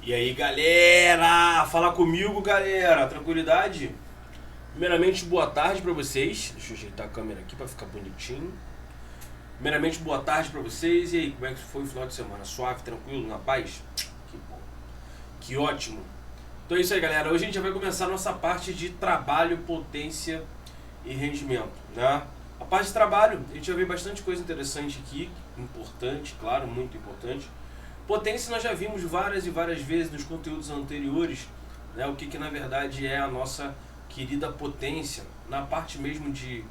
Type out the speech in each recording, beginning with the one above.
E aí, galera? Fala comigo, galera. Tranquilidade? Primeiramente, boa tarde pra vocês. Deixa eu ajeitar a câmera aqui pra ficar bonitinho. Primeiramente, boa tarde pra vocês. E aí, como é que foi o final de semana? Suave, tranquilo, na paz? Que bom. Que ótimo. Então é isso aí, galera. Hoje a gente vai começar a nossa parte de trabalho, potência e rendimento, né? A parte de trabalho, a gente vai ver bastante coisa interessante aqui. Importante, claro, muito importante. Potência nós já vimos várias e várias vezes nos conteúdos anteriores, né, o que na verdade é a nossa querida potência. Na parte mesmo de,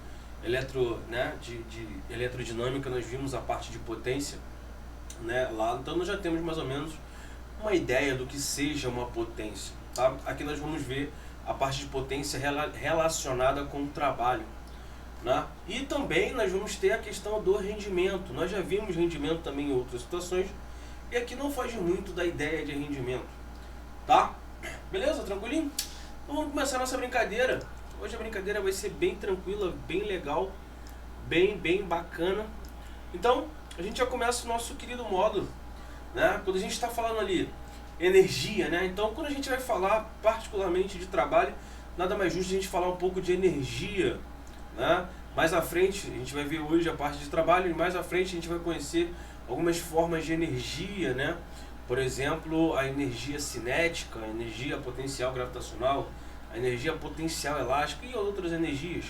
de eletrodinâmica nós vimos a parte de potência, né, lá, então nós já temos mais ou menos uma ideia do que seja uma potência. Tá? Aqui nós vamos ver a parte de potência relacionada com o trabalho. Né? E também nós vamos ter a questão do rendimento. Nós já vimos rendimento também em outras situações. E aqui não foge muito da ideia de rendimento, tá? Beleza? Tranquilinho? Então vamos começar a nossa brincadeira. Hoje a brincadeira vai ser bem tranquila, bem legal, bem bacana. Então, a gente já começa o nosso querido módulo, né? Quando a gente está falando ali energia, né? Então, quando a gente vai falar particularmente de trabalho, nada mais justo a gente falar um pouco de energia, né? Mais à frente, a gente vai ver hoje a parte de trabalho e mais à frente a gente vai conhecer algumas formas de energia, né? Por exemplo, a energia cinética, a energia potencial gravitacional, a energia potencial elástica e outras energias,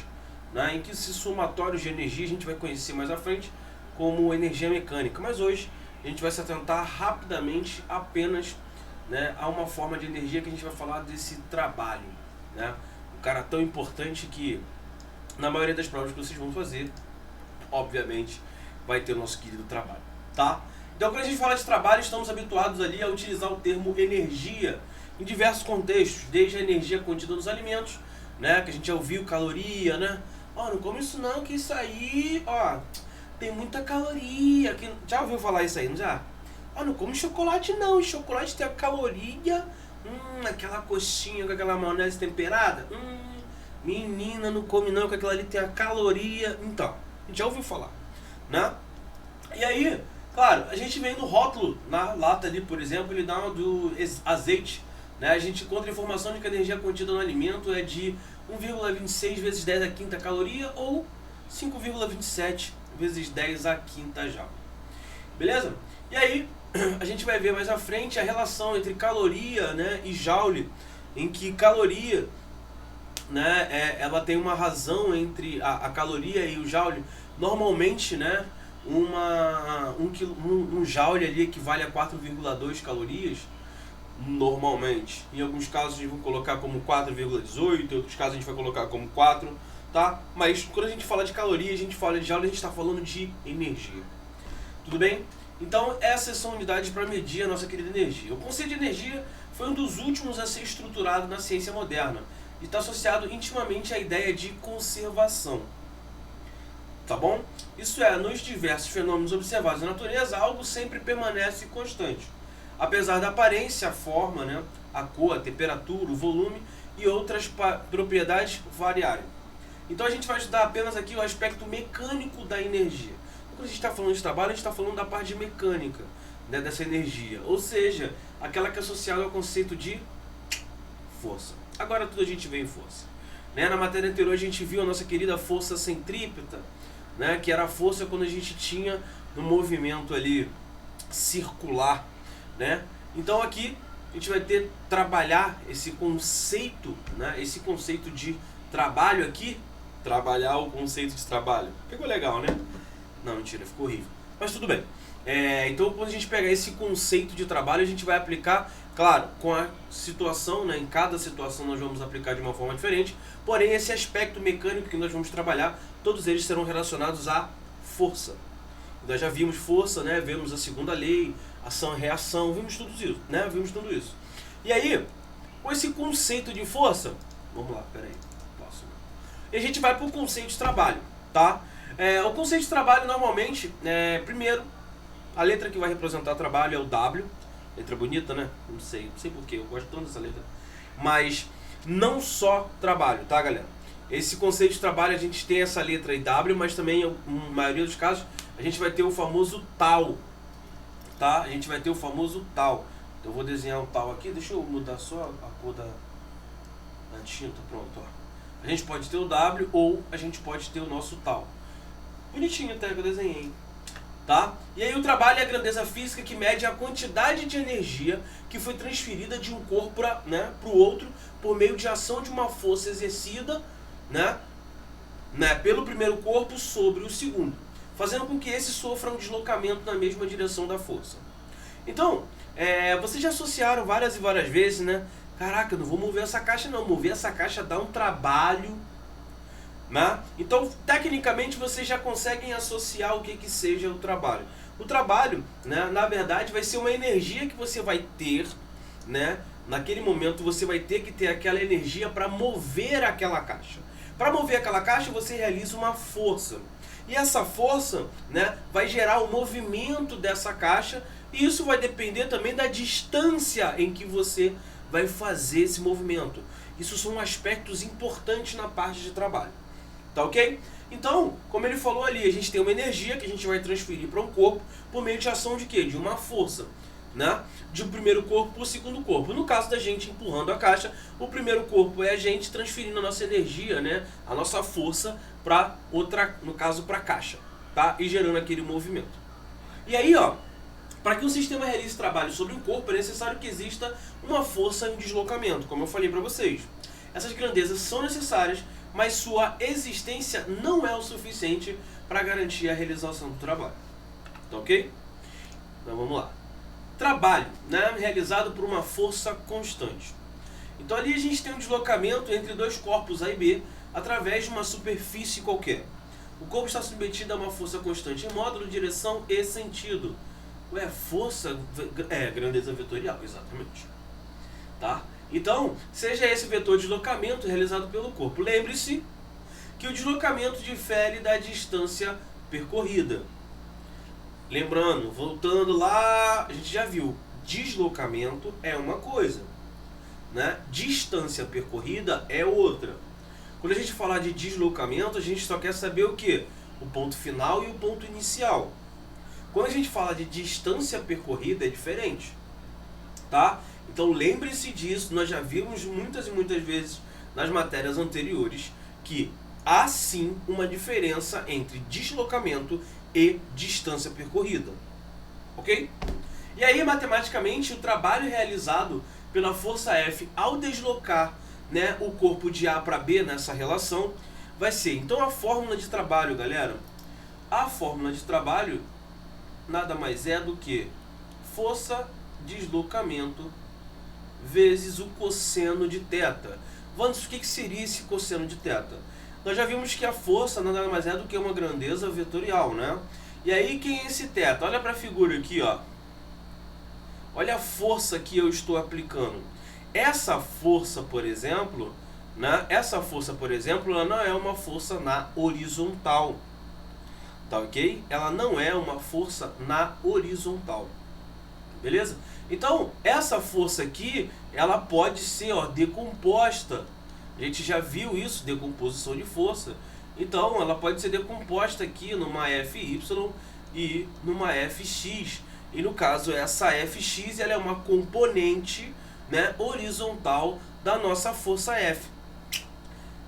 né? Em que esses somatórios de energia a gente vai conhecer mais à frente como energia mecânica. Mas hoje a gente vai se atentar rapidamente apenas, né, a uma forma de energia que a gente vai falar desse trabalho, né? Um cara tão importante que na maioria das provas que vocês vão fazer, obviamente, vai ter o nosso querido trabalho. Tá? Então, quando a gente fala de trabalho, estamos habituados ali a utilizar o termo energia em diversos contextos, desde a energia contida nos alimentos, né, que a gente já ouviu, caloria, né? Ó, não come isso não, que isso aí, ó, tem muita caloria. Que... Já ouviu falar isso aí, não já? Ó, não come chocolate não, chocolate tem a caloria, aquela coxinha com aquela maionese temperada, menina, não come não, que aquela ali tem a caloria. Então, a gente já ouviu falar, né? E aí, claro, a gente vem no rótulo, na lata ali, por exemplo, ele dá do azeite, né? A gente encontra a informação de que a energia contida no alimento é de 1,26 vezes 10 à quinta caloria ou 5,27 vezes 10 à quinta joule. Beleza? E aí, a gente vai ver mais à frente a relação entre caloria, né, e joule, em que caloria, né, ela tem uma razão entre a caloria e o joule. Normalmente, né, um joule ali equivale a 4,2 calorias, normalmente. Em alguns casos a gente vai colocar como 4,18, em outros casos a gente vai colocar como 4, tá? Mas quando a gente fala de caloria, a gente fala de joule, a gente está falando de energia. Tudo bem? Então essas são unidades para medir a nossa querida energia. O conceito de energia foi um dos últimos a ser estruturado na ciência moderna e está associado intimamente à ideia de conservação. Tá bom? Isso é, nos diversos fenômenos observados na natureza, algo sempre permanece constante. Apesar da aparência, a forma, né, a cor, a temperatura, o volume e outras propriedades variarem. Então a gente vai estudar apenas aqui o aspecto mecânico da energia. Quando a gente está falando de trabalho, a gente está falando da parte mecânica, né, dessa energia. Ou seja, aquela que é associada ao conceito de força. Agora tudo a gente vê em força. Né? Na matéria anterior a gente viu a nossa querida força centrípeta, né, que era a força quando a gente tinha no movimento ali circular, né? Então aqui a gente vai ter trabalhar esse conceito, né, esse conceito de trabalho aqui, trabalhar o conceito de trabalho. Ficou legal, né? Não, mentira, ficou horrível. Mas tudo bem. Então quando a gente pegar esse conceito de trabalho, a gente vai aplicar, claro, com a situação, né? Em cada situação nós vamos aplicar de uma forma diferente, porém esse aspecto mecânico que nós vamos trabalhar, todos eles serão relacionados à força. Nós já vimos força, né? Vimos a segunda lei, ação e reação, vimos tudo isso, né? Vimos tudo isso. E aí, com esse conceito de força, vamos lá, peraí, posso. E a gente vai para o conceito de trabalho, tá? O conceito de trabalho normalmente, primeiro, a letra que vai representar trabalho é o W. Letra bonita, né? Não sei porquê, eu gosto tanto dessa letra. Mas não só trabalho, tá, galera? Esse conceito de trabalho a gente tem essa letra aí, W, mas também, na maioria dos casos, a gente vai ter o famoso tal, tá? A gente vai ter o famoso tal. Eu vou desenhar um tal aqui, deixa eu mudar só a cor da tinta, pronto, ó. A gente pode ter o W ou a gente pode ter o nosso tal. Bonitinho até que eu desenhei, tá? E aí o trabalho é a grandeza física que mede a quantidade de energia que foi transferida de um corpo para o outro por meio de ação de uma força exercida, pelo primeiro corpo sobre o segundo, fazendo com que esse sofra um deslocamento na mesma direção da força. Então, vocês já associaram várias e várias vezes, né? Caraca, eu não vou mover essa caixa não, mover essa caixa dá um trabalho, né? Então, tecnicamente, vocês já conseguem associar o que seja o trabalho. O trabalho, né, na verdade, vai ser uma energia que você vai ter, né? Naquele momento, você vai ter que ter aquela energia para mover aquela caixa. Para mover aquela caixa, você realiza uma força. E essa força, né, vai gerar o movimento dessa caixa. E isso vai depender também da distância em que você vai fazer esse movimento. Isso são aspectos importantes na parte de trabalho. Tá ok? Então, como ele falou ali, a gente tem uma energia que a gente vai transferir para um corpo por meio de ação de quê? De uma força, né? De um primeiro corpo para o segundo corpo. No caso da gente empurrando a caixa, o primeiro corpo é a gente transferindo a nossa energia, né? A nossa força para outra, no caso para a caixa, tá? E gerando aquele movimento. E aí, ó, para que um sistema realize trabalho sobre um corpo, é necessário que exista uma força em deslocamento, como eu falei para vocês. Essas grandezas são necessárias, mas sua existência não é o suficiente para garantir a realização do trabalho. Tá ok? Então vamos lá. Trabalho, né, realizado por uma força constante. Então ali a gente tem um deslocamento entre dois corpos A e B através de uma superfície qualquer. O corpo está submetido a uma força constante em módulo, direção e sentido. Força grandeza vetorial, exatamente. Tá? Então, seja esse vetor de deslocamento realizado pelo corpo. Lembre-se que o deslocamento difere da distância percorrida. Lembrando, voltando lá, a gente já viu, deslocamento é uma coisa, né? Distância percorrida é outra. Quando a gente falar de deslocamento, a gente só quer saber o quê? O ponto final e o ponto inicial. Quando a gente fala de distância percorrida, é diferente, tá? Então lembre-se disso, nós já vimos muitas e muitas vezes nas matérias anteriores que há sim uma diferença entre deslocamento e distância percorrida, ok? E aí, matematicamente, o trabalho realizado pela força F ao deslocar, né, o corpo de A para B nessa relação vai ser, então, a fórmula de trabalho, galera. A fórmula de trabalho nada mais é do que força deslocamento vezes o cosseno de θ. Vamos, o que seria esse cosseno de θ? Nós já vimos que a força nada mais é do que uma grandeza vetorial, né? E aí, quem é esse θ? Olha para a figura aqui, ó. Olha a força que eu estou aplicando. Essa força, por exemplo, né? Essa força, por exemplo, ela não é uma força na horizontal. Tá ok? Ela não é uma força na horizontal. Beleza? Então, essa força aqui, ela pode ser, ó, decomposta. A gente já viu isso, decomposição de força. Então, ela pode ser decomposta aqui numa Fy e numa Fx. E no caso, essa Fx ela é uma componente, né, horizontal da nossa força F.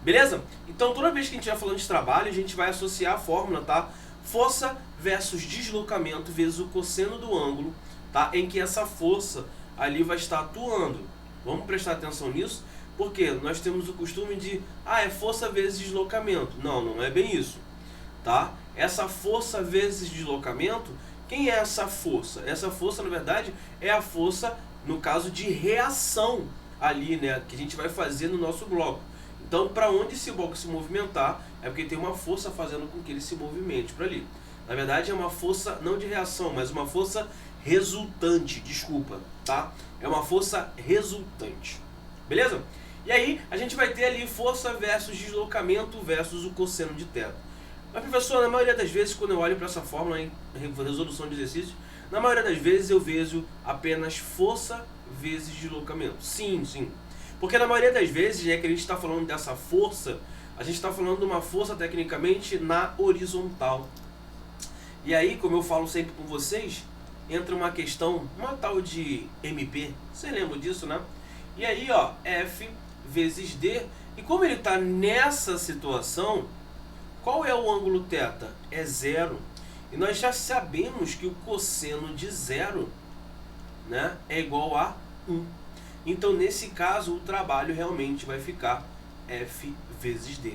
Beleza? Então, toda vez que a gente estiver falando de trabalho, a gente vai associar a fórmula, tá? Força versus deslocamento vezes o cosseno do ângulo, tá? Em que essa força ali vai estar atuando. Vamos prestar atenção nisso, porque nós temos o costume de, é força vezes deslocamento. Não, não é bem isso, tá? Essa força vezes deslocamento, quem é essa força? Essa força, na verdade, é a força, no caso de reação ali, né, que a gente vai fazer no nosso bloco. Então, para onde esse bloco se movimentar, é porque tem uma força fazendo com que ele se movimente para ali. Na verdade, é uma força não de reação, mas uma força resultante, desculpa, tá? É uma força resultante. Beleza? E aí, a gente vai ter ali força versus deslocamento versus o cosseno de θ. Mas, professor, na maioria das vezes, quando eu olho para essa fórmula em resolução de exercícios, na maioria das vezes eu vejo apenas força vezes deslocamento. Sim, sim. Porque na maioria das vezes, que a gente está falando dessa força, a gente está falando de uma força tecnicamente na horizontal. E aí, como eu falo sempre com vocês, entra uma questão, uma tal de MP, você lembra disso, né? E aí, ó, F vezes D, e como ele está nessa situação, qual é o ângulo θ? É 0. E nós já sabemos que o cosseno de 0, né, é igual a 1. Então, nesse caso, o trabalho realmente vai ficar F vezes D.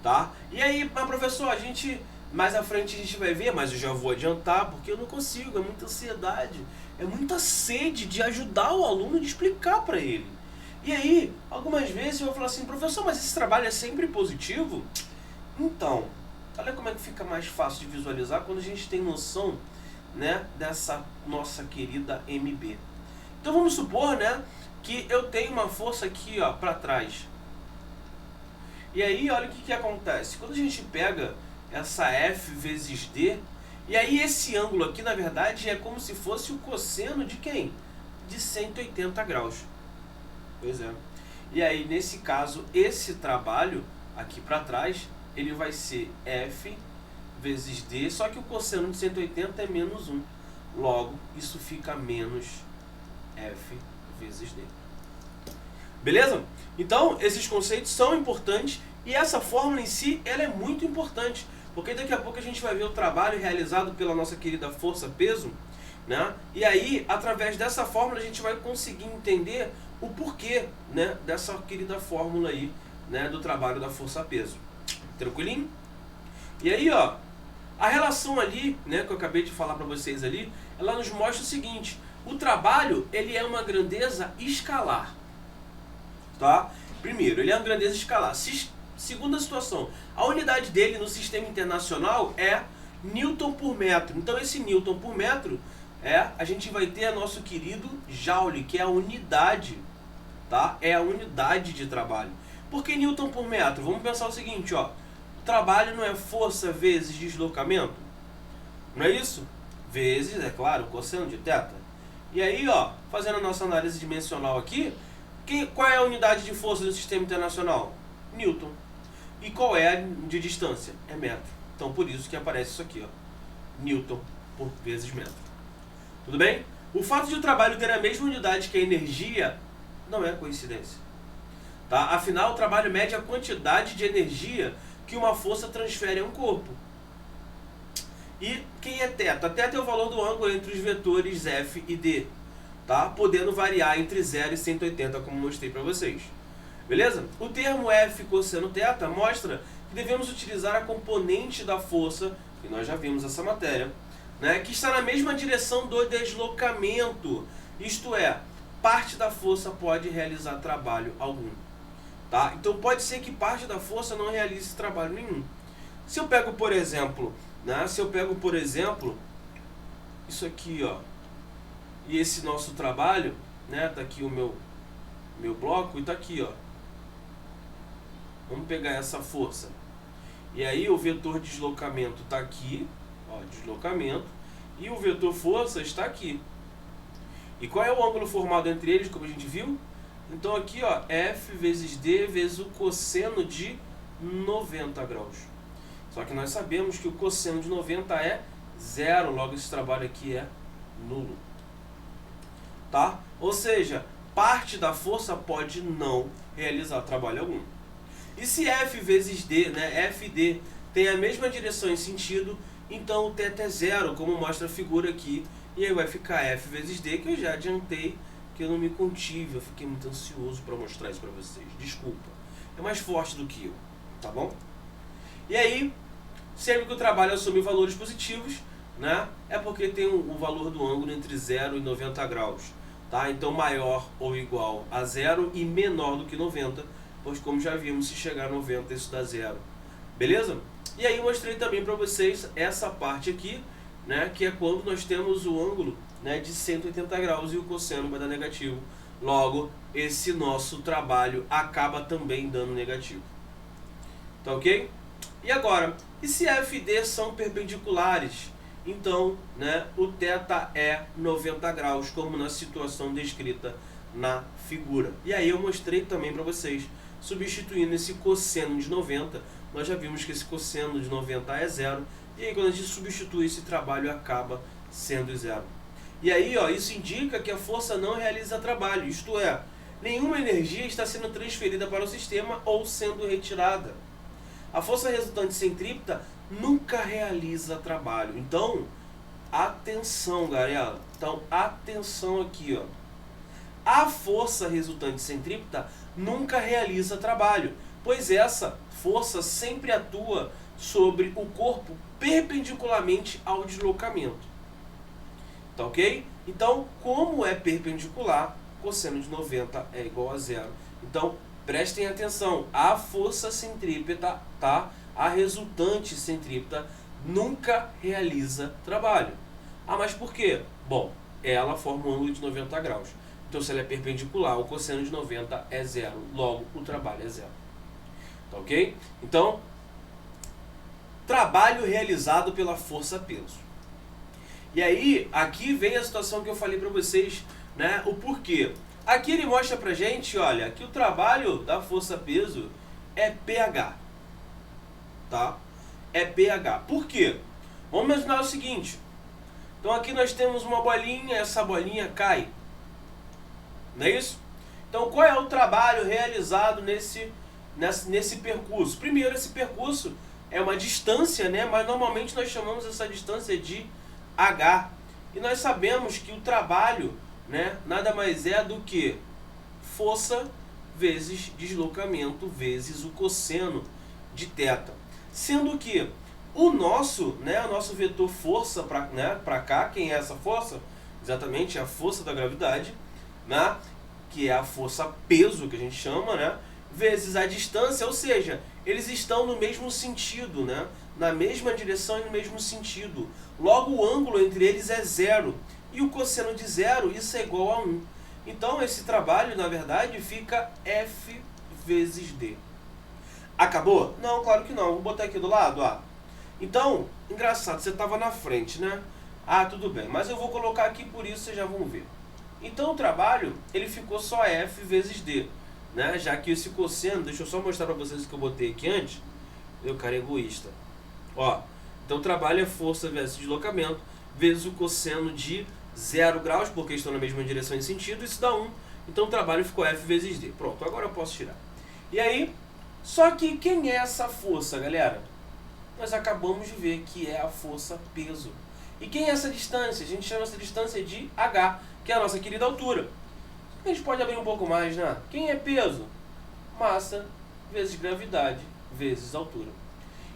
Tá? E aí, professor, a gente mais à frente a gente vai ver, mas eu já vou adiantar, porque eu não consigo, é muita ansiedade, é muita sede de ajudar o aluno, de explicar para ele. E aí, algumas vezes eu vou falar assim, professor, mas esse trabalho é sempre positivo? Então, olha como é que fica mais fácil de visualizar quando a gente tem noção, né, dessa nossa querida MB. Então vamos supor, né, que eu tenho uma força aqui, ó, para trás. E aí, olha o que acontece. Quando a gente pega essa F vezes D, e aí esse ângulo aqui, na verdade, é como se fosse o cosseno de quem? De 180 graus. Pois é. E aí, nesse caso, esse trabalho aqui para trás, ele vai ser F vezes D, só que o cosseno de 180 é menos 1. Logo, isso fica menos F vezes D. Beleza? Então, esses conceitos são importantes e essa fórmula em si, ela é muito importante, porque daqui a pouco a gente vai ver o trabalho realizado pela nossa querida força-peso, né? E aí, através dessa fórmula, a gente vai conseguir entender o porquê, né, dessa querida fórmula aí, né, do trabalho da força-peso. Tranquilinho? E aí, ó, a relação ali, né, que eu acabei de falar para vocês ali, ela nos mostra o seguinte: o trabalho, ele é uma grandeza escalar. Tá? Primeiro, ele é uma grandeza escalar. Segunda situação, a unidade dele no sistema internacional é Newton por metro. Então esse Newton por metro, a gente vai ter nosso querido Joule, que é a unidade, tá? É a unidade de trabalho. Por que Newton por metro? Vamos pensar o seguinte, ó. O trabalho não é força vezes deslocamento? Não é isso? Vezes, é claro, cosseno de θ. E aí, ó, fazendo a nossa análise dimensional aqui, qual é a unidade de força do sistema internacional? Newton. E qual é a de distância? É metro. Então, por isso que aparece isso aqui, ó. Newton por vezes metro. Tudo bem? O fato de o trabalho ter a mesma unidade que a energia não é coincidência. Tá? Afinal, o trabalho mede a quantidade de energia que uma força transfere a um corpo. E quem é θ? θ é o valor do ângulo entre os vetores F e D. Tá? Podendo variar entre 0 e 180, como mostrei para vocês. Beleza? O termo F cosseno θ mostra que devemos utilizar a componente da força, que nós já vimos essa matéria, né, que está na mesma direção do deslocamento. Isto é, parte da força pode realizar trabalho algum. Tá? Então pode ser que parte da força não realize trabalho nenhum. Se eu pego, por exemplo, né, isso aqui, ó, e esse nosso trabalho, né, tá aqui o meu bloco e tá aqui, ó. Vamos pegar essa força. E aí o vetor deslocamento tá aqui, ó, deslocamento, e o vetor força está aqui. E qual é o ângulo formado entre eles, como a gente viu? Então aqui, ó, F vezes D vezes o cosseno de 90 graus. Só que nós sabemos que o cosseno de 90 é 0, logo esse trabalho aqui é nulo. Tá? Ou seja, parte da força pode não realizar trabalho algum. E se F vezes D, né, FD, tem a mesma direção e sentido, então o θ é 0, como mostra a figura aqui. E aí vai ficar F vezes D, que eu já adiantei, que eu não me contive, eu fiquei muito ansioso para mostrar isso para vocês. Desculpa, é mais forte do que eu, tá bom? E aí, sempre que o trabalho assume valores positivos, né, é porque tem o valor do ângulo entre 0 e 90 graus. Tá? Então maior ou igual a 0 e menor do que 90, pois como já vimos, se chegar a 90 isso dá 0. Beleza? E aí eu mostrei também para vocês essa parte aqui, né, que é quando nós temos o ângulo, né, de 180 graus e o cosseno vai dar negativo. Logo, esse nosso trabalho acaba também dando negativo. Tá ok? E agora, e se F e D são perpendiculares? Então, né, o θ é 90 graus, como na situação descrita na figura. E aí eu mostrei também para vocês, substituindo esse cosseno de 90, nós já vimos que esse cosseno de 90 é 0, e aí quando a gente substitui esse trabalho acaba sendo zero. E aí, ó, isso indica que a força não realiza trabalho, isto é, nenhuma energia está sendo transferida para o sistema ou sendo retirada. A força resultante centrípeta nunca realiza trabalho. Então, atenção, galera. Então, atenção aqui, ó. A força resultante centrípeta nunca realiza trabalho, pois essa força sempre atua sobre o corpo perpendicularmente ao deslocamento. Tá ok? Então, como é perpendicular, cosseno de 90 é igual a zero. Então, prestem atenção, a força centrípeta, tá? A resultante centrípeta nunca realiza trabalho. Ah, mas por quê? Bom, ela forma um ângulo de 90 graus. Então, se ela é perpendicular, o cosseno de 90 é zero. Logo, o trabalho é zero. Tá ok? Então, trabalho realizado pela força-peso. E aí, aqui vem a situação que eu falei para vocês, né? O porquê. Aqui ele mostra pra gente, olha, que o trabalho da força-peso é pH. Tá? É pH. Por quê? Vamos imaginar o seguinte. Então aqui nós temos uma bolinha, essa bolinha cai. Não é isso? Então qual é o trabalho realizado nesse percurso? Primeiro, esse percurso é uma distância, né? Mas normalmente nós chamamos essa distância de H. E nós sabemos que o trabalho, né, nada mais é do que força vezes deslocamento vezes o cosseno de θ. Sendo que o nosso vetor força para cá, quem é essa força? Exatamente, é a força da gravidade, né, que é a força peso que a gente chama, né, vezes a distância, ou seja, eles estão no mesmo sentido, né, na mesma direção e no mesmo sentido. Logo, o ângulo entre eles é zero. E o cosseno de zero, isso é igual a 1. Então, esse trabalho, na verdade, fica F vezes D. Acabou? Não, claro que não. Vou botar aqui do lado, ó. Então, engraçado, você estava na frente, né? Ah, tudo bem. Mas eu vou colocar aqui, por isso vocês já vão ver. Então, o trabalho, ele ficou só F vezes D. Né? Já que esse cosseno, deixa eu só mostrar para vocês o que eu botei aqui antes. Eu, cara, egoísta. Ó, então o trabalho é força vezes deslocamento, vezes o cosseno de 0 graus, porque estão na mesma direção e sentido, isso dá 1. Então o trabalho ficou F vezes D. Pronto, agora eu posso tirar. E aí, só que quem é essa força, galera? Nós acabamos de ver que é a força peso. E quem é essa distância? A gente chama essa distância de H, que é a nossa querida altura. A gente pode abrir um pouco mais, né? Quem é peso? Massa vezes gravidade vezes altura.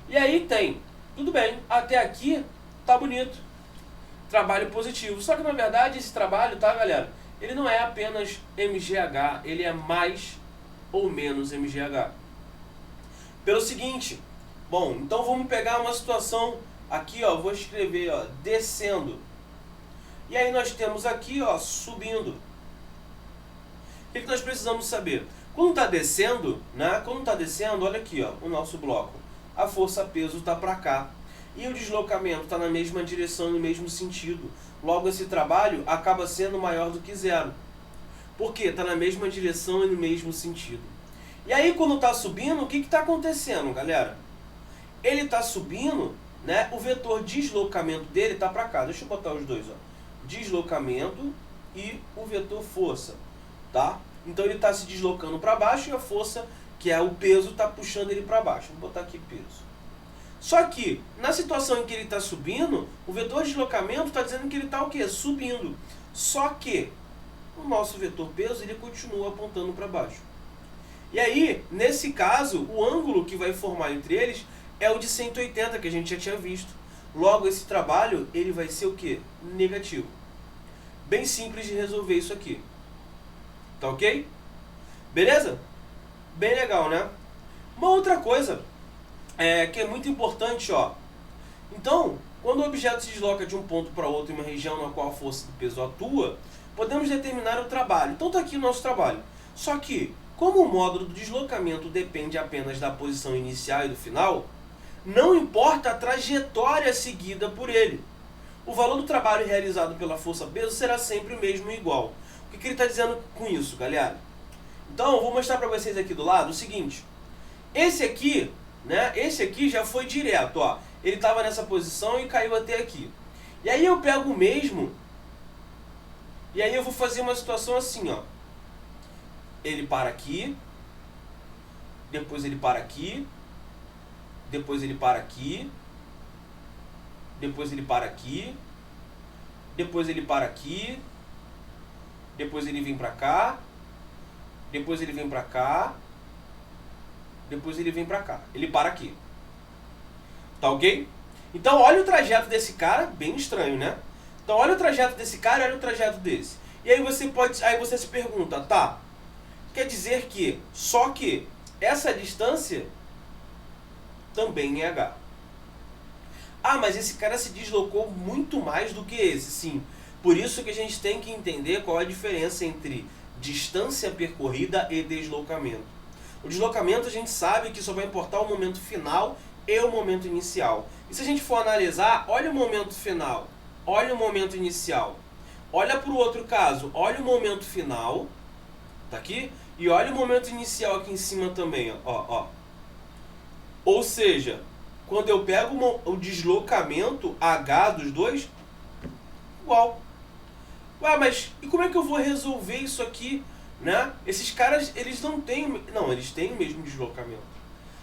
E aí tem, tudo bem, até aqui tá bonito, trabalho positivo. Só que na verdade esse trabalho, tá, galera? Ele não é apenas mgh, ele é mais ou menos mgh. Pelo seguinte, bom, então vamos pegar uma situação aqui, ó, vou escrever, ó, descendo. E aí nós temos aqui, ó, subindo. O que nós precisamos saber? Quando está descendo, né? Quando está descendo, olha aqui, ó, o nosso bloco. A força-peso está para cá. E o deslocamento está na mesma direção e no mesmo sentido. Logo, esse trabalho acaba sendo maior do que zero. Por quê? Está na mesma direção e no mesmo sentido. E aí, quando está subindo, o que está acontecendo, galera? Ele está subindo, né? O vetor deslocamento dele está para cá. Deixa eu botar os dois, ó. Deslocamento e o vetor força, tá? Então ele está se deslocando para baixo e a força, que é o peso, está puxando ele para baixo. Vou botar aqui peso. Só que, na situação em que ele está subindo, o vetor de deslocamento está dizendo que ele está o quê? Subindo. Só que o nosso vetor peso, ele continua apontando para baixo. E aí, nesse caso, o ângulo que vai formar entre eles é o de 180, que a gente já tinha visto. Logo, esse trabalho, ele vai ser o quê? Negativo. Bem simples de resolver isso aqui. Tá ok? Beleza? Bem legal, né? Uma outra coisa que é muito importante, ó. Então, quando o objeto se desloca de um ponto para outro em uma região na qual a força do peso atua, podemos determinar o trabalho. Então tá aqui o nosso trabalho. Só que, como o módulo do deslocamento depende apenas da posição inicial e do final, não importa a trajetória seguida por ele. O valor do trabalho realizado pela força-peso será sempre o mesmo e igual. O que ele está dizendo com isso, galera? Então, eu vou mostrar para vocês aqui do lado o seguinte. Esse aqui, né? Esse aqui já foi direto, ó. Ele estava nessa posição e caiu até aqui. E aí eu pego o mesmo, e aí eu vou fazer uma situação assim, ó. Ele para aqui, depois ele para aqui, depois ele para aqui, depois ele para aqui, depois ele para aqui, depois ele vem pra cá, depois ele vem pra cá, depois ele vem pra cá. Ele para aqui. Tá ok? Então olha o trajeto desse cara, bem estranho, né? Então olha o trajeto desse cara e olha o trajeto desse. E aí você se pergunta, tá, quer dizer que, só que essa distância também é h. Ah, mas esse cara se deslocou muito mais do que esse, sim. Por isso que a gente tem que entender qual é a diferença entre distância percorrida e deslocamento. O deslocamento a gente sabe que só vai importar o momento final e o momento inicial. E se a gente for analisar, olha o momento final, olha o momento inicial. Olha para o outro caso, olha o momento final, tá aqui? E olha o momento inicial aqui em cima também, ó. Ou seja, quando eu pego o deslocamento H dos dois, igual. Ué, mas e como é que eu vou resolver isso aqui, né? Esses caras, eles não têm... Não, eles têm o mesmo deslocamento.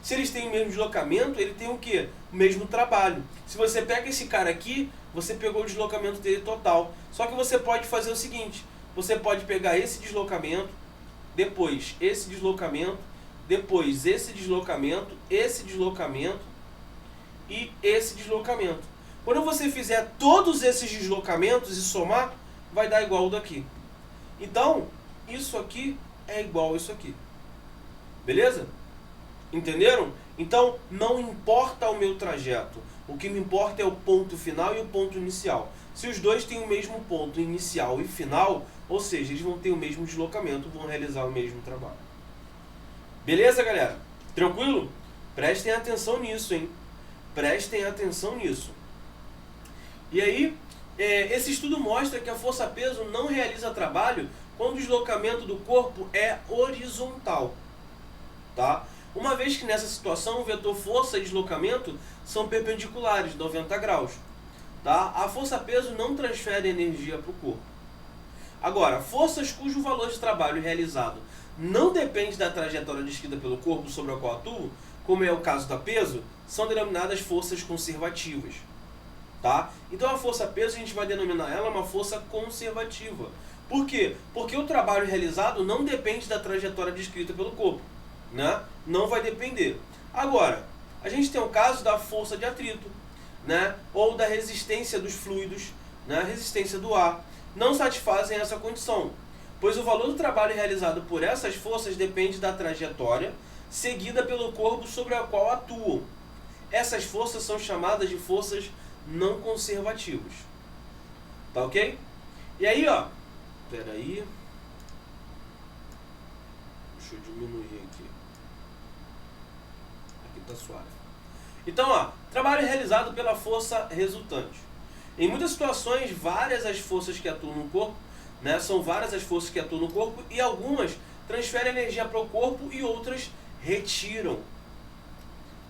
Se eles têm o mesmo deslocamento, ele tem o quê? O mesmo trabalho. Se você pega esse cara aqui, você pegou o deslocamento dele total. Só que você pode fazer o seguinte, você pode pegar esse deslocamento, depois esse deslocamento, depois esse deslocamento e esse deslocamento. Quando você fizer todos esses deslocamentos e somar, vai dar igual o daqui. Então, isso aqui é igual a isso aqui. Beleza? Entenderam? Então, não importa o meu trajeto. O que me importa é o ponto final e o ponto inicial. Se os dois têm o mesmo ponto inicial e final, ou seja, eles vão ter o mesmo deslocamento, vão realizar o mesmo trabalho. Beleza, galera? Tranquilo? Prestem atenção nisso, hein? Prestem atenção nisso. E aí, esse estudo mostra que a força-peso não realiza trabalho quando o deslocamento do corpo é horizontal. Tá? Uma vez que nessa situação o vetor força e deslocamento são perpendiculares, 90 graus. Tá? A força-peso não transfere energia para o corpo. Agora, forças cujo valor de trabalho realizado não depende da trajetória descrita pelo corpo sobre a qual atuam, como é o caso da peso, são denominadas forças conservativas. Tá? Então a força-peso a gente vai denominar ela uma força conservativa. Por quê? Porque o trabalho realizado não depende da trajetória descrita pelo corpo. Né? Não vai depender. Agora, a gente tem o caso da força de atrito, né? Ou da resistência dos fluidos, né? Resistência do ar. Não satisfazem essa condição, pois o valor do trabalho realizado por essas forças depende da trajetória seguida pelo corpo sobre a qual atuam. Essas forças são chamadas de forças não conservativas. Tá ok? E aí, ó, peraí, deixa eu diminuir aqui. Aqui tá suave. Então, ó, trabalho realizado pela força resultante. Em muitas situações, várias as forças que atuam no corpo, né, são várias as forças que atuam no corpo e algumas transferem energia para o corpo e outras retiram.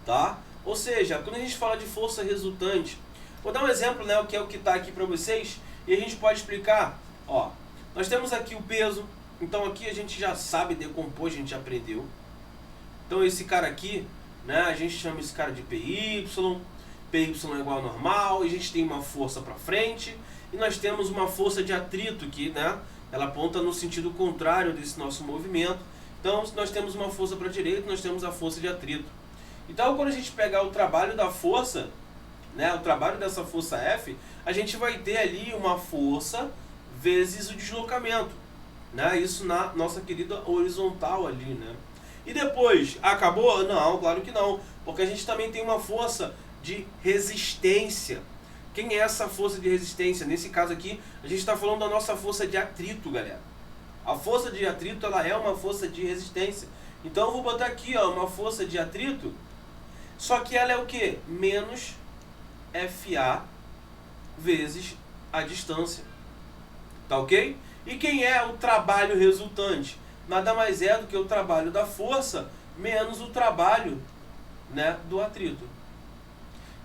Tá? Ou seja, quando a gente fala de força resultante, vou dar um exemplo, né, que é o que está aqui para vocês, e a gente pode explicar. Ó, nós temos aqui o peso, então aqui a gente já sabe decompor, a gente já aprendeu. Então esse cara aqui, né, a gente chama esse cara de PY, PY é igual ao normal, e a gente tem uma força para frente, e nós temos uma força de atrito que, né, ela aponta no sentido contrário desse nosso movimento. Então nós temos uma força para a direita, nós temos a força de atrito. Então quando a gente pegar o trabalho da força, né, o trabalho dessa força F, a gente vai ter ali uma força vezes o deslocamento, né, isso na nossa querida horizontal ali, né. E depois, acabou? Não, claro que não, porque a gente também tem uma força de resistência. Quem é essa força de resistência? Nesse caso aqui, a gente está falando da nossa força de atrito, galera. A força de atrito, ela é uma força de resistência. Então eu vou botar aqui, ó, uma força de atrito, só que ela é o quê? Menos FA vezes a distância. Tá ok? E quem é o trabalho resultante? Nada mais é do que o trabalho da força menos o trabalho, né, do atrito.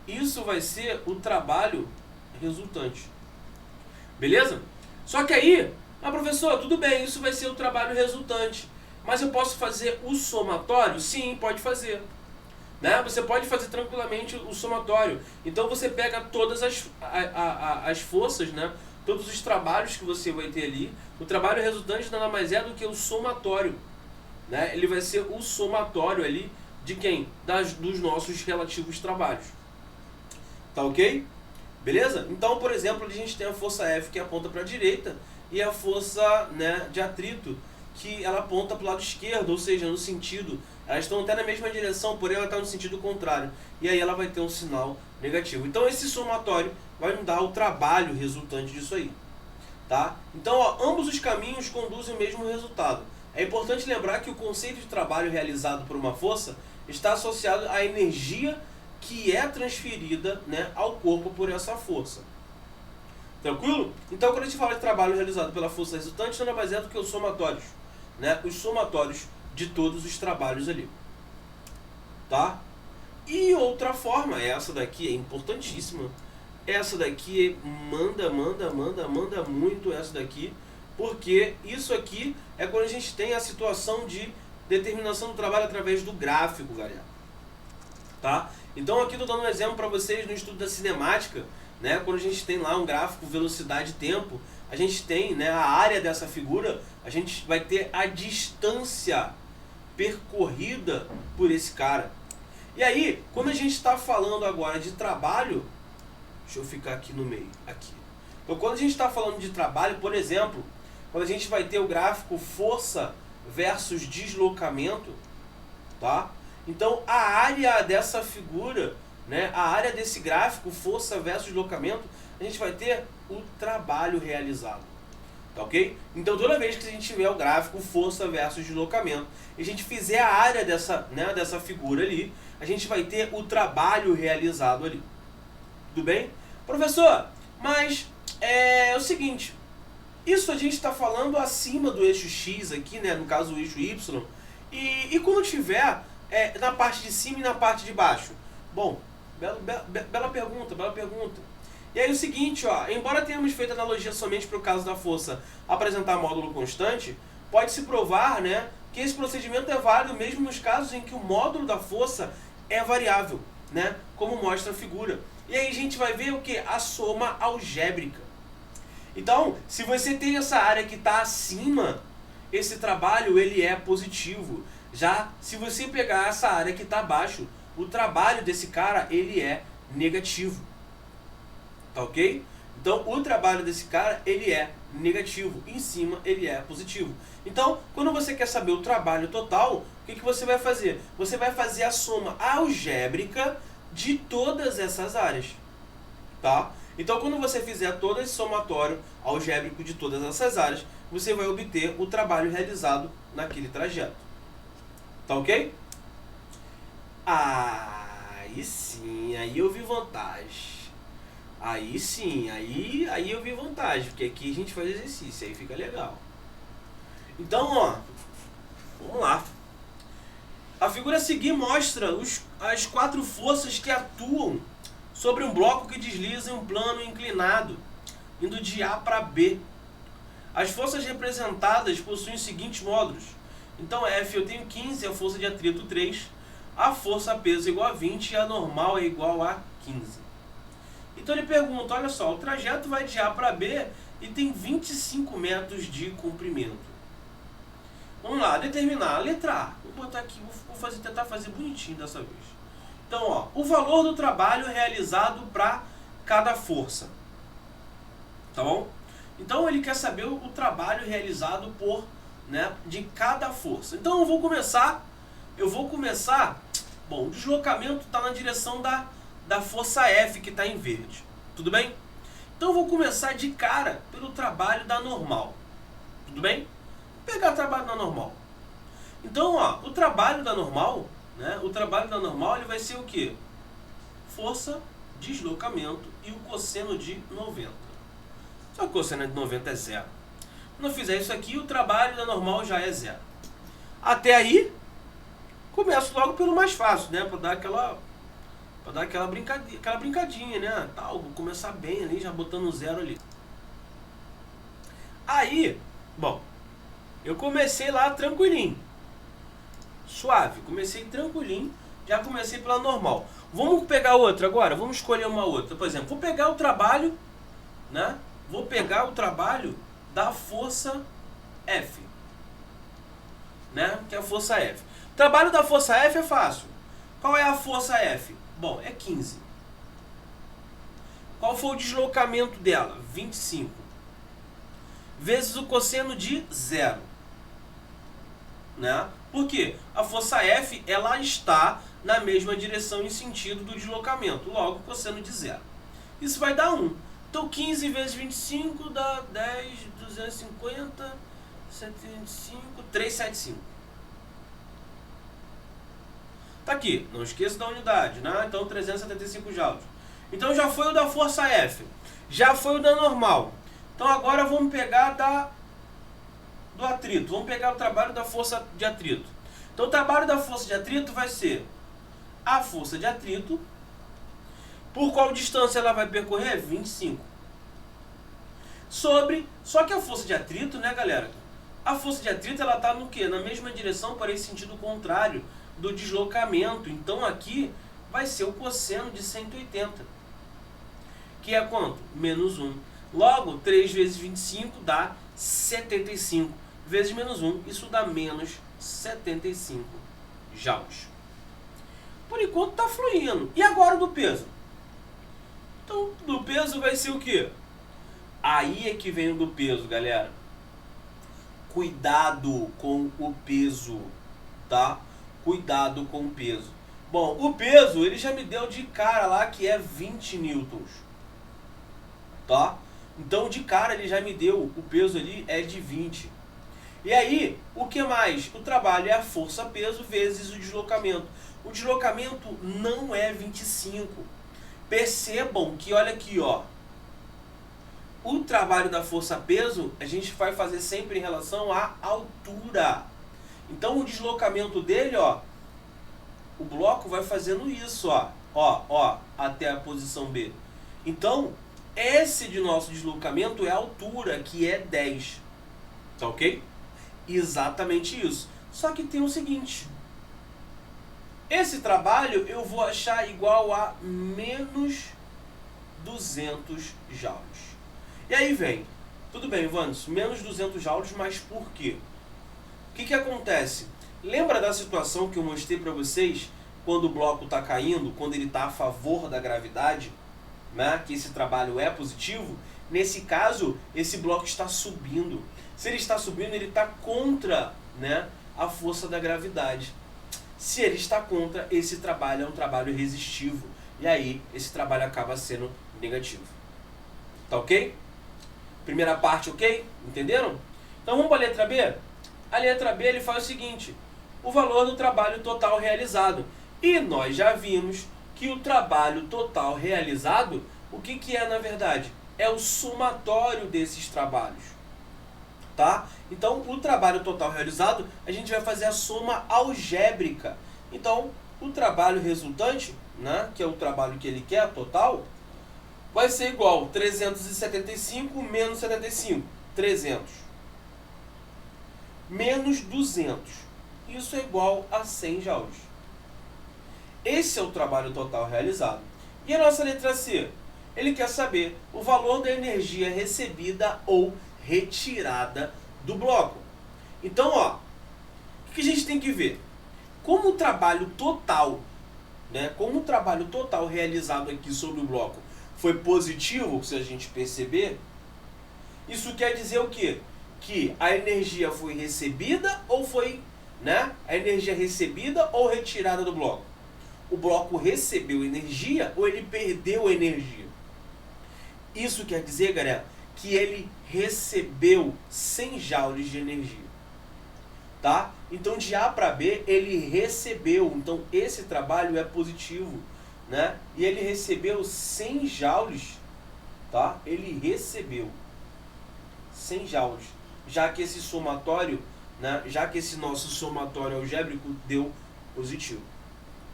Isso vai ser o trabalho resultante. Beleza? Só que aí, professor, tudo bem, isso vai ser o trabalho resultante. Mas eu posso fazer o somatório? Sim, pode fazer. Né? Você pode fazer tranquilamente o somatório. Então você pega todas as forças, né? Todos os trabalhos que você vai ter ali. O trabalho resultante nada mais é do que o somatório. Né? Ele vai ser o somatório ali de quem? Dos nossos relativos trabalhos. Tá ok? Beleza? Então, por exemplo, a gente tem a força F que aponta para a direita e a força, né, de atrito que ela aponta para o lado esquerdo, ou seja, no sentido, elas estão até na mesma direção, porém ela está no sentido contrário. E aí ela vai ter um sinal negativo. Então esse somatório vai nos dar o trabalho resultante disso aí. Tá? Então, ó, ambos os caminhos conduzem o mesmo resultado. É importante lembrar que o conceito de trabalho realizado por uma força está associado à energia que é transferida, né, ao corpo por essa força. Tranquilo? Então, quando a gente fala de trabalho realizado pela força resultante, nada mais é do que os somatórios. Né, os somatórios de todos os trabalhos ali. Tá? E outra forma, essa daqui é importantíssima. Essa daqui manda muito essa daqui, porque isso aqui é quando a gente tem a situação de determinação do trabalho através do gráfico, galera. Tá? Então aqui estou dando um exemplo para vocês no estudo da cinemática, né? Quando a gente tem lá um gráfico velocidade e tempo, a gente tem, né, a área dessa figura, a gente vai ter a distância percorrida por esse cara. E aí, quando a gente está falando agora de trabalho, deixa eu ficar aqui no meio, aqui. Então quando a gente está falando de trabalho, por exemplo, quando a gente vai ter o gráfico força versus deslocamento, tá? Então a área dessa figura, né, a área desse gráfico, força versus deslocamento, a gente vai ter o trabalho realizado. Tá ok? Então toda vez que a gente tiver o gráfico força versus deslocamento, e a gente fizer a área dessa, né, dessa figura ali, a gente vai ter o trabalho realizado ali. Tudo bem? Professor, mas é o seguinte, isso a gente está falando acima do eixo X aqui, né, no caso o eixo Y, e quando tiver na parte de cima e na parte de baixo? Bom, bela pergunta, bela pergunta. E aí o seguinte, ó, embora tenhamos feito analogia somente para o caso da força apresentar módulo constante, pode-se provar, né, que esse procedimento é válido mesmo nos casos em que o módulo da força é variável, né, como mostra a figura. E aí a gente vai ver o que? A soma algébrica. Então, se você tem essa área que está acima, esse trabalho ele é positivo. Já se você pegar essa área que está abaixo, o trabalho desse cara ele é negativo. Tá ok? Então o trabalho desse cara ele é negativo, em cima ele é positivo. Então quando você quer saber o trabalho total, o que você vai fazer? Você vai fazer a soma algébrica de todas essas áreas. Tá? Então quando você fizer todo esse somatório algébrico de todas essas áreas, você vai obter o trabalho realizado naquele trajeto. Tá ok? Aí sim, aí eu vi vantagem. Aí sim, aí eu vi vantagem, porque aqui a gente faz exercício, aí fica legal. Então, ó, vamos lá. A figura a seguir mostra as 4 forças que atuam sobre um bloco que desliza em um plano inclinado, indo de A para B. As forças representadas possuem os seguintes módulos. Então, F eu tenho 15, a força de atrito 3, a força peso é igual a 20 e a normal é igual a 15. Então ele pergunta, olha só, o trajeto vai de A para B e tem 25 metros de comprimento. Vamos lá, determinar a letra A. Vou botar aqui, vou tentar fazer bonitinho dessa vez. Então, ó, o valor do trabalho realizado para cada força. Tá bom? Então ele quer saber o trabalho realizado por, né, de cada força. Então eu vou começar, bom, o deslocamento está na direção da força F que está em verde. Tudo bem? Então eu vou começar de cara pelo trabalho da normal. Tudo bem? Vou pegar o trabalho da normal. Então, ó, o trabalho da normal, né? O trabalho da normal ele vai ser o quê? Força, deslocamento e o cosseno de 90. Só que o cosseno de 90 é zero. Quando eu fizer isso aqui, o trabalho da normal já é zero. Até aí, começo logo pelo mais fácil, né? Para Pra dar aquela brincadinha, né? Tal, vou começar bem ali, já botando 0 ali. Aí, bom, eu comecei lá tranquilinho. Suave, comecei tranquilinho. Já comecei pela normal. Vamos pegar outra agora? Vamos escolher uma outra. Por exemplo, vou pegar o trabalho, né? Vou pegar o trabalho da força F. Né? Que é a força F. O trabalho da força F é fácil. Qual é a força F? Bom, é 15. Qual foi o deslocamento dela? 25. Vezes o cosseno de 0. Né? Por quê? A força F ela está na mesma direção e sentido do deslocamento. Logo, cosseno de 0. Isso vai dar 1. Então, 15 vezes 25 dá 10, 250, 125, 375. Tá aqui. Não esqueça da unidade, né? Então, 375 joules. Então, já foi o da força F. Já foi o da normal. Então, agora vamos pegar do atrito. Vamos pegar o trabalho da força de atrito. Então, o trabalho da força de atrito vai ser a força de atrito. Por qual distância ela vai percorrer? 25. Só que a força de atrito, né, galera? A força de atrito, ela tá no quê? Na mesma direção, porém sentido contrário do deslocamento. Então, aqui vai ser o cosseno de 180. Que é quanto? Menos 1. Logo, 3 vezes 25 dá 75. Vezes menos 1, isso dá menos 75 joules. Por enquanto está fluindo. E agora do peso? Então, do peso vai ser o quê? Aí é que vem o do peso, galera. Cuidado com o peso, tá? Cuidado com o peso. Bom, o peso, ele já me deu de cara lá que é 20 newtons. Tá? Então, de cara, ele já me deu, o peso ali é de 20. E aí, o que mais? O trabalho é a força-peso vezes o deslocamento. O deslocamento não é 25. Percebam que, olha aqui, ó. O trabalho da força-peso, a gente vai fazer sempre em relação à altura. Então, o deslocamento dele, ó, o bloco vai fazendo isso, ó, até a posição B. Então, esse de nosso deslocamento é a altura, que é 10. Tá ok? Exatamente isso. Só que tem o seguinte. Esse trabalho eu vou achar igual a menos 200 joules. E aí vem, tudo bem, Vandes, menos 200 joules, mas por quê? O que acontece? Lembra da situação que eu mostrei para vocês quando o bloco está caindo, quando ele está a favor da gravidade, né? Que esse trabalho é positivo? Nesse caso, esse bloco está subindo. Se ele está subindo, ele está contra, né, a força da gravidade. Se ele está contra, esse trabalho é um trabalho resistivo. E aí, esse trabalho acaba sendo negativo. Tá ok? Primeira parte, ok? Entenderam? Então vamos para a letra B? A letra B ele faz o seguinte. O valor do trabalho total realizado. E nós já vimos que o trabalho total realizado, o que é na verdade? É o somatório desses trabalhos. Tá? Então, o trabalho total realizado, a gente vai fazer a soma algébrica. Então, o trabalho resultante, né, que é o trabalho que ele quer, total, vai ser igual a 375 menos 75, 300. Menos 200. Isso é igual a 100 joules. Esse é o trabalho total realizado. E a nossa letra C? Ele quer saber o valor da energia recebida ou retirada do bloco. Então, ó, o que a gente tem que ver? Como o trabalho total, né, como o trabalho total realizado aqui sobre o bloco foi positivo, se a gente perceber, isso quer dizer o quê? Que a energia foi recebida ou foi, né, a energia recebida ou retirada do bloco? O bloco recebeu energia ou ele perdeu energia? Isso quer dizer, galera, que ele recebeu 100 joules de energia. Tá? Então, de A para B, ele recebeu. Então, esse trabalho é positivo, né? E ele recebeu 100 joules, tá? Ele recebeu 100 joules. Já que esse somatório, né? Já que esse nosso somatório algébrico deu positivo,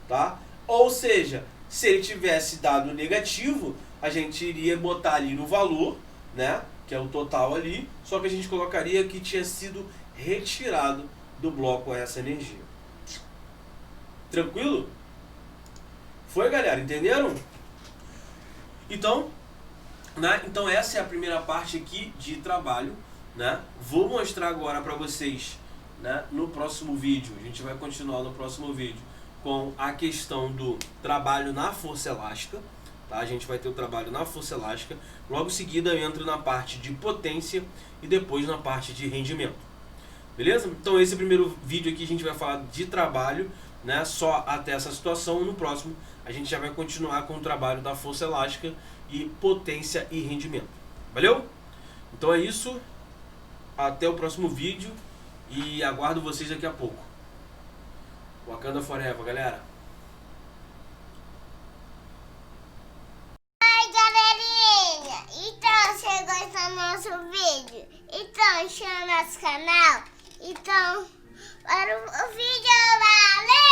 tá? Ou seja, Se ele tivesse dado negativo, a gente iria botar ali no valor, né, que é o total ali, só que a gente colocaria que tinha sido retirado do bloco essa energia. Tranquilo? Foi, galera? Entenderam? Então, né, então essa é a primeira parte aqui de trabalho, né? Vou mostrar agora para vocês, né, no próximo vídeo. A gente vai continuar no próximo vídeo com a questão do trabalho na força elástica, tá? A gente vai ter o trabalho na força elástica, logo em seguida eu entro na parte de potência e depois na parte de rendimento. Beleza? Então esse primeiro vídeo aqui a gente vai falar de trabalho, né, só até essa situação. No próximo a gente já vai continuar com o trabalho da força elástica e potência e rendimento. Valeu? Então é isso. Até o próximo vídeo e aguardo vocês daqui a pouco. Wakanda Forever, galera. Oi, galerinha! Então, você gostou do nosso vídeo? Então, chama nosso canal. Então, para o vídeo, valeu!